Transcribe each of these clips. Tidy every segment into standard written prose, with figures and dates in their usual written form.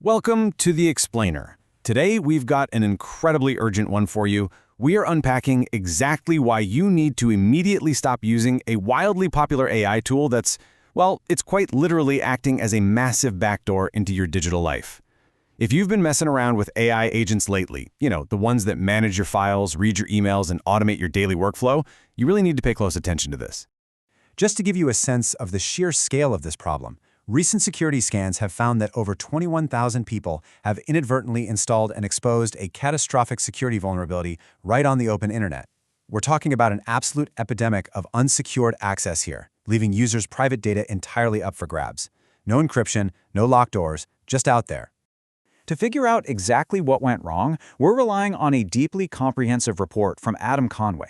Welcome to The Explainer. Today, we've got an incredibly urgent one for you. We are unpacking exactly why you need to immediately stop using a wildly popular AI tool that's, well, it's quite literally acting as a massive backdoor into your digital life. If you've been messing around with AI agents lately, the ones that manage your files, read your emails, and automate your daily workflow, you really need to pay close attention to this. Just to give you a sense of the sheer scale of this problem, recent security scans have found that over 21,000 people have inadvertently installed and exposed a catastrophic security vulnerability right on the open internet. We're talking about an absolute epidemic of unsecured access here, leaving users' private data entirely up for grabs. No encryption, no locked doors, just out there. To figure out exactly what went wrong, we're relying on a deeply comprehensive report from Adam Conway.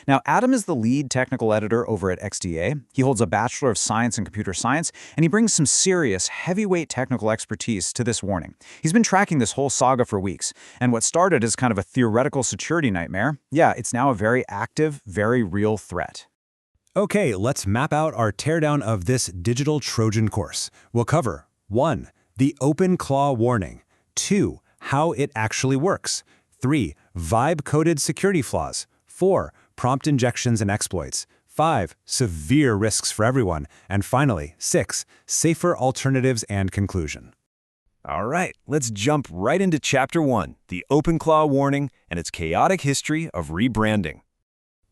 Now, Adam is the lead technical editor over at XDA. He holds a Bachelor of Science in Computer Science, and he brings some serious, heavyweight technical expertise to this warning. He's been tracking this whole saga for weeks, and what started as kind of a theoretical security nightmare, it's now a very active, very real threat. Okay, let's map out our teardown of this digital Trojan course. We'll cover 1. The OpenClaw warning. 2. How it actually works. 3. Vibe-coded security flaws. 4. Prompt injections and exploits. 5. Severe risks for everyone. And finally, 6. Safer alternatives and conclusion. All right, let's jump right into Chapter 1, the OpenClaw warning and its chaotic history of rebranding.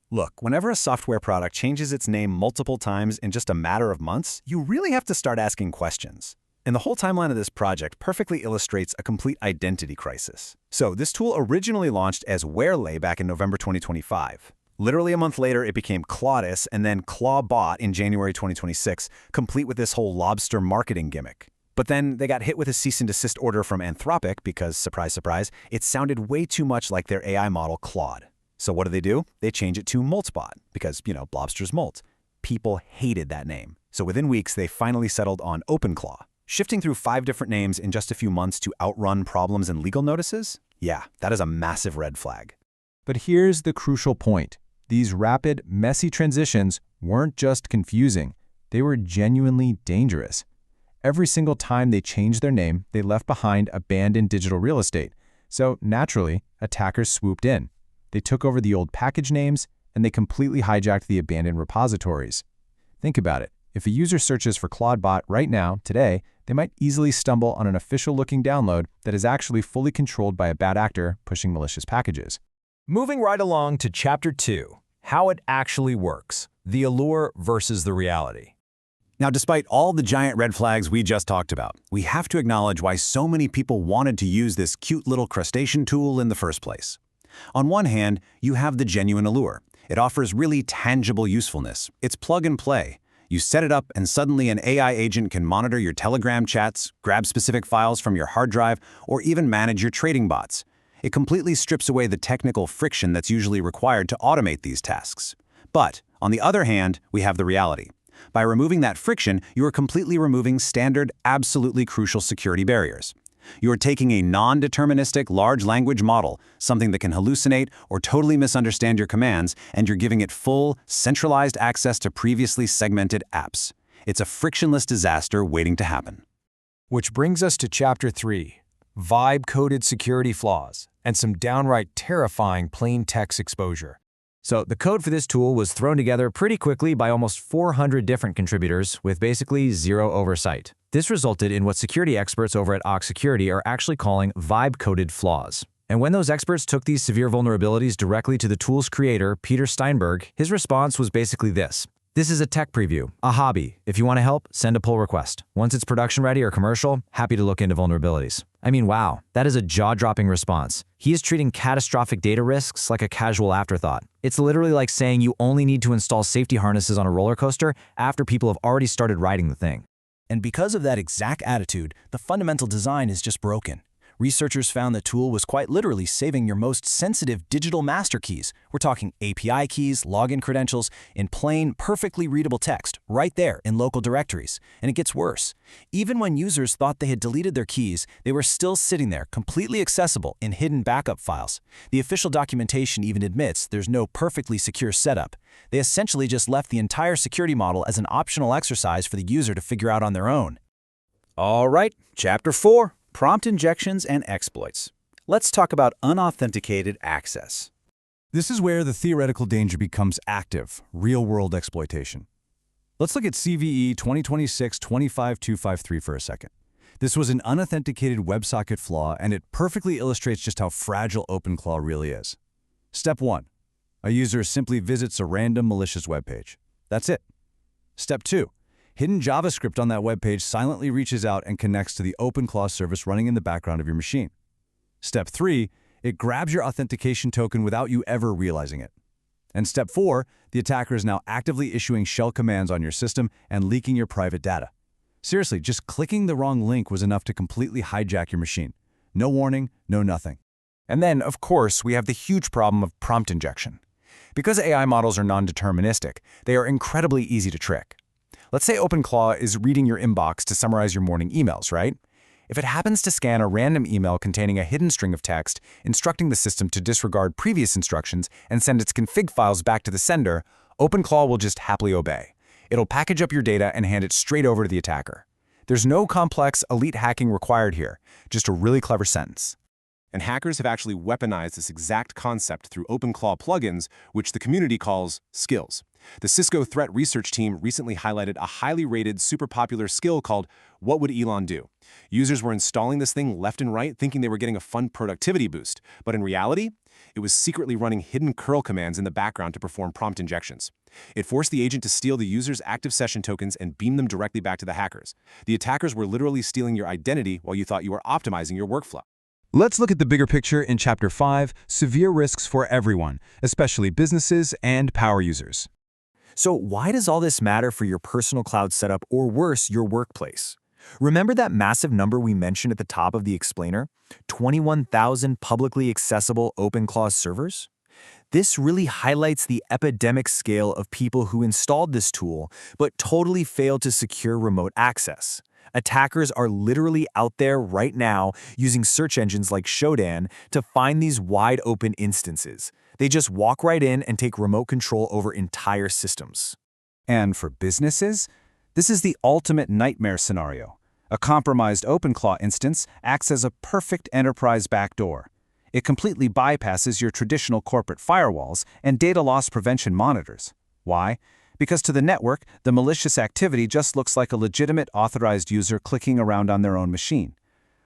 Look, whenever a software product changes its name multiple times in just a matter of months, you really have to start asking questions. And the whole timeline of this project perfectly illustrates a complete identity crisis. So this tool originally launched as warelay back in November 2025. Literally a month later, it became Clawdbot and then Clawdbot in January 2026, complete with this whole lobster marketing gimmick. But then they got hit with a cease and desist order from Anthropic because, surprise, surprise, it sounded way too much like their AI model Claude. So what do? They change it to Moltbot because, lobsters molt. People hated that name. So within weeks, they finally settled on OpenClaw. Shifting through 5 different names in just a few months to outrun problems and legal notices? Yeah, that is a massive red flag. But here's the crucial point. These rapid, messy transitions weren't just confusing. They were genuinely dangerous. Every single time they changed their name, they left behind abandoned digital real estate. So naturally, attackers swooped in. They took over the old package names, and they completely hijacked the abandoned repositories. Think about it. If a user searches for Clawdbot right now, today, they might easily stumble on an official-looking download that is actually fully controlled by a bad actor pushing malicious packages. Moving right along to Chapter 2, how it actually works, the allure versus the reality. Now, despite all the giant red flags we just talked about, we have to acknowledge why so many people wanted to use this cute little crustacean tool in the first place. On one hand, you have the genuine allure. It offers really tangible usefulness. It's plug and play. You set it up and suddenly an AI agent can monitor your Telegram chats, grab specific files from your hard drive, or even manage your trading bots. It completely strips away the technical friction that's usually required to automate these tasks. But, on the other hand, we have the reality. By removing that friction, you are completely removing standard, absolutely crucial security barriers. You are taking a non-deterministic large language model, something that can hallucinate or totally misunderstand your commands, and you're giving it full, centralized access to previously segmented apps. It's a frictionless disaster waiting to happen. Which brings us to Chapter 3, vibe-coded security flaws, and some downright terrifying plain text exposure. So the code for this tool was thrown together pretty quickly by almost 400 different contributors with basically zero oversight. This resulted in what security experts over at Ox Security are actually calling vibe-coded flaws. And when those experts took these severe vulnerabilities directly to the tool's creator, Peter Steinberg, his response was basically this. This is a tech preview, a hobby. If you want to help, send a pull request. Once it's production ready or commercial, happy to look into vulnerabilities. I mean, wow, that is a jaw-dropping response. He is treating catastrophic data risks like a casual afterthought. It's literally like saying you only need to install safety harnesses on a roller coaster after people have already started riding the thing. And because of that exact attitude, the fundamental design is just broken. Researchers found the tool was quite literally saving your most sensitive digital master keys. We're talking API keys, login credentials, in plain, perfectly readable text, right there in local directories. And it gets worse. Even when users thought they had deleted their keys, they were still sitting there, completely accessible in hidden backup files. The official documentation even admits there's no perfectly secure setup. They essentially just left the entire security model as an optional exercise for the user to figure out on their own. All right, Chapter 4, prompt injections and exploits. Let's talk about unauthenticated access. This is where the theoretical danger becomes active, real-world exploitation. Let's look at CVE 2026-25253 for a second. This was an unauthenticated WebSocket flaw, and it perfectly illustrates just how fragile OpenClaw really is. Step 1. A user simply visits a random malicious web page. That's it. Step 2. Hidden JavaScript on that web page silently reaches out and connects to the OpenClaw service running in the background of your machine. Step 3. It grabs your authentication token without you ever realizing it. And Step 4. The attacker is now actively issuing shell commands on your system and leaking your private data. Seriously, just clicking the wrong link was enough to completely hijack your machine. No warning, no nothing. And then, of course, we have the huge problem of prompt injection. Because AI models are non-deterministic, they are incredibly easy to trick. Let's say OpenClaw is reading your inbox to summarize your morning emails, right? If it happens to scan a random email containing a hidden string of text, instructing the system to disregard previous instructions and send its config files back to the sender, OpenClaw will just happily obey. It'll package up your data and hand it straight over to the attacker. There's no complex, elite hacking required here, just a really clever sentence. And hackers have actually weaponized this exact concept through OpenClaw plugins, which the community calls skills. The Cisco threat research team recently highlighted a highly rated, super popular skill called "What Would Elon Do?" Users were installing this thing left and right, thinking they were getting a fun productivity boost. But in reality, it was secretly running hidden curl commands in the background to perform prompt injections. It forced the agent to steal the user's active session tokens and beam them directly back to the hackers. The attackers were literally stealing your identity while you thought you were optimizing your workflow. Let's look at the bigger picture in Chapter 5, Severe Risks for Everyone, especially businesses and power users. So why does all this matter for your personal cloud setup, or worse, your workplace? Remember that massive number we mentioned at the top of the explainer? 21,000 publicly accessible OpenClaw servers? This really highlights the epidemic scale of people who installed this tool but totally failed to secure remote access. Attackers are literally out there right now using search engines like Shodan to find these wide-open instances. They just walk right in and take remote control over entire systems. And for businesses, this is the ultimate nightmare scenario. A compromised OpenClaw instance acts as a perfect enterprise backdoor. It completely bypasses your traditional corporate firewalls and data loss prevention monitors. Why? Because to the network, the malicious activity just looks like a legitimate authorized user clicking around on their own machine.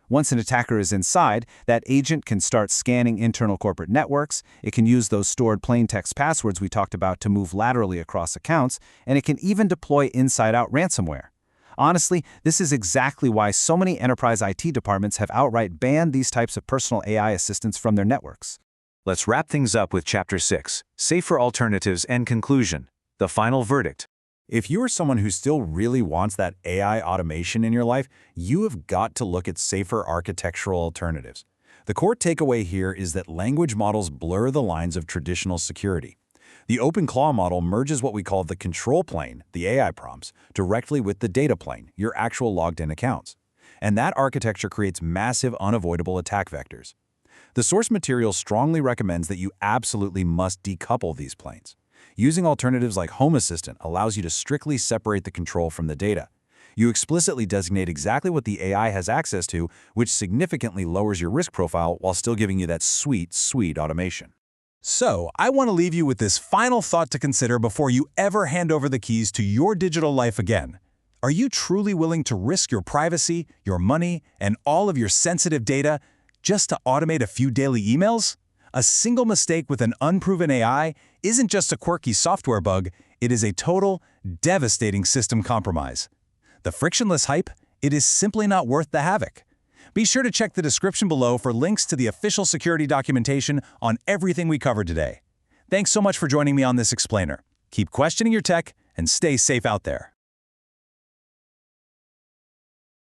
Once an attacker is inside, that agent can start scanning internal corporate networks, it can use those stored plaintext passwords we talked about to move laterally across accounts, and it can even deploy inside-out ransomware. Honestly, this is exactly why so many enterprise IT departments have outright banned these types of personal AI assistants from their networks. Let's wrap things up with Chapter 6, Safer Alternatives and Conclusion, the final verdict. If you are someone who still really wants that AI automation in your life, you have got to look at safer architectural alternatives. The core takeaway here is that language models blur the lines of traditional security. The OpenClaw model merges what we call the control plane, the AI prompts, directly with the data plane, your actual logged-in accounts. And that architecture creates massive, unavoidable attack vectors. The source material strongly recommends that you absolutely must decouple these planes. Using alternatives like Home Assistant allows you to strictly separate the control from the data. You explicitly designate exactly what the AI has access to, which significantly lowers your risk profile while still giving you that sweet, sweet automation. So, I want to leave you with this final thought to consider before you ever hand over the keys to your digital life again. Are you truly willing to risk your privacy, your money, and all of your sensitive data just to automate a few daily emails? A single mistake with an unproven AI isn't just a quirky software bug, it is a total, devastating system compromise. The frictionless hype, it is simply not worth the havoc. Be sure to check the description below for links to the official security documentation on everything we covered today. Thanks so much for joining me on this explainer. Keep questioning your tech and stay safe out there.